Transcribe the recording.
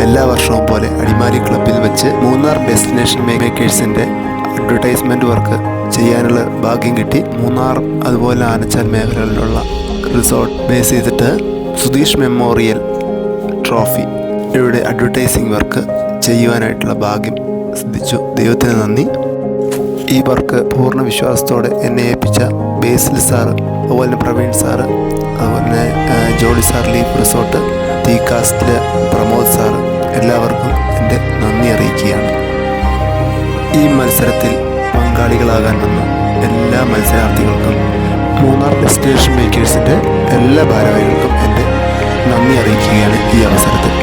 എല്ലാ വർഷവും പോലെ അടിമാലി ക്ലബ്ബിൽ വെച്ച് മൂന്നാർ ഡെസ്റ്റിനേഷൻ മേക്കേഴ്സിൻ്റെ അഡ്വർടൈസ്മെൻറ്റ് വർക്ക് ചെയ്യാനുള്ള ഭാഗ്യം കിട്ടി. മൂന്നാർ അതുപോലെ ആനച്ചാൽ മേഖലകളിലുള്ള റിസോർട്ട് ബേസ് ചെയ്തിട്ട് സുധീഷ് മെമ്മോറിയൽ ട്രോഫി ഇവിടെ അഡ്വർടൈസിങ് വർക്ക് ചെയ്യുവാനായിട്ടുള്ള ഭാഗ്യം സിദ്ധിച്ചു. ദൈവത്തിന് നന്ദി. ഈ വർക്ക് പൂർണ്ണ വിശ്വാസത്തോടെ എന്നെ ഏൽപ്പിച്ച ബേസിൽ സാറ്, അതുപോലെ തന്നെ പ്രവീൺ സാറ്, അതുപോലെ തന്നെ ജോളി സാർ, ലീഫ് റിസോർട്ട്, തീകാസ്റ്റിലെ പ്രമോദ് സാറ്, എല്ലാവർക്കും എൻ്റെ നന്ദി അറിയിക്കുകയാണ്. ഈ മത്സരത്തിൽ പങ്കാളികളാകാൻ വന്ന എല്ലാ മത്സരാർത്ഥികൾക്കും മൂന്നാർ ഡെസ്റ്റിനേഷൻ മേക്കേഴ്സിൻ്റെ എല്ലാ ഭാരവാഹികൾക്കും എൻ്റെ നന്ദി അറിയിക്കുകയാണ് ഈ അവസരത്തിൽ.